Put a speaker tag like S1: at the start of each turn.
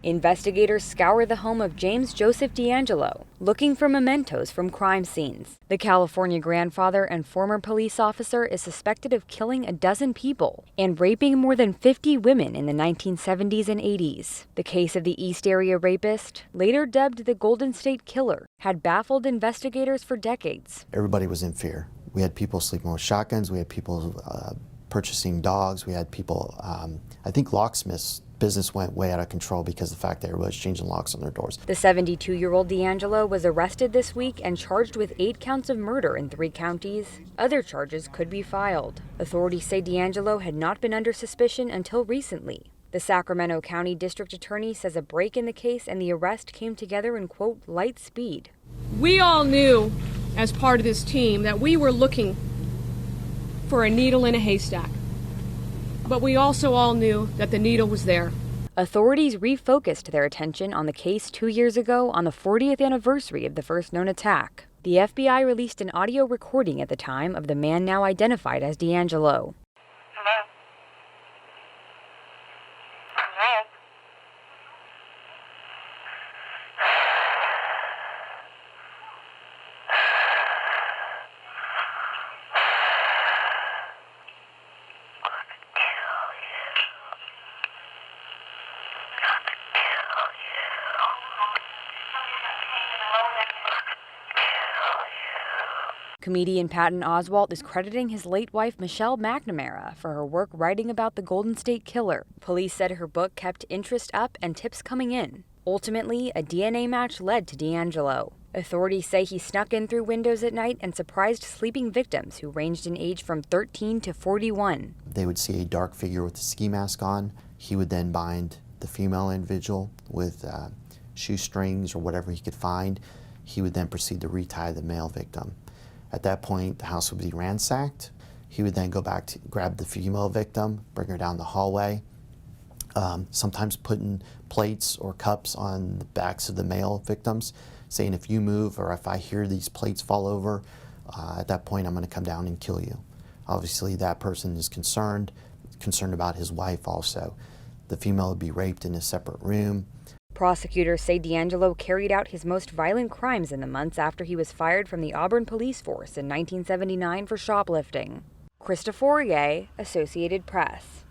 S1: Investigators scour the home of James Joseph DeAngelo, looking for mementos from crime scenes. The California grandfather and former police officer is suspected of killing a dozen people and raping more than 50 women in the 1970s and 80s. The case of the East Area rapist, later dubbed the Golden State Killer, had baffled investigators for decades.
S2: Everybody was in fear. We had people sleeping with shotguns, we had people purchasing dogs, we had people, I think locksmiths' business went way out of control because of the fact that everybody was changing locks on their doors.
S1: The 72-year-old DeAngelo was arrested this week and charged with 8 counts of murder in 3 counties. Other charges could be filed. Authorities say DeAngelo had not been under suspicion until recently. The Sacramento County District Attorney says a break in the case and the arrest came together in, quote, light speed.
S3: We all knew, as part of this team, that we were looking for a needle in a haystack. But we also all knew that the needle was there.
S1: Authorities refocused their attention on the case 2 years ago on the 40th anniversary of the first known attack. The FBI released an audio recording at the time of the man now identified as DeAngelo.
S4: Hello? Hello?
S1: Comedian Patton Oswalt is crediting his late wife Michelle McNamara for her work writing about the Golden State Killer. Police said her book kept interest up and tips coming in. Ultimately, a DNA match led to DeAngelo. Authorities say he snuck in through windows at night and surprised sleeping victims who ranged in age from 13 to 41.
S2: They would see a dark figure with a ski mask on. He would then bind the female individual with shoestrings or whatever he could find. He would then proceed to retie the male victim. At that point, the house would be ransacked. He would then go back to grab the female victim, bring her down the hallway, sometimes putting plates or cups on the backs of the male victims, saying if you move or if I hear these plates fall over, at that point I'm going to come down and kill you. Obviously that person is concerned about his wife also. The female would be raped in a separate room.
S1: Prosecutors say DeAngelo carried out his most violent crimes in the months after he was fired from the Auburn Police Force in 1979 for shoplifting. Krista Fourier, Associated Press.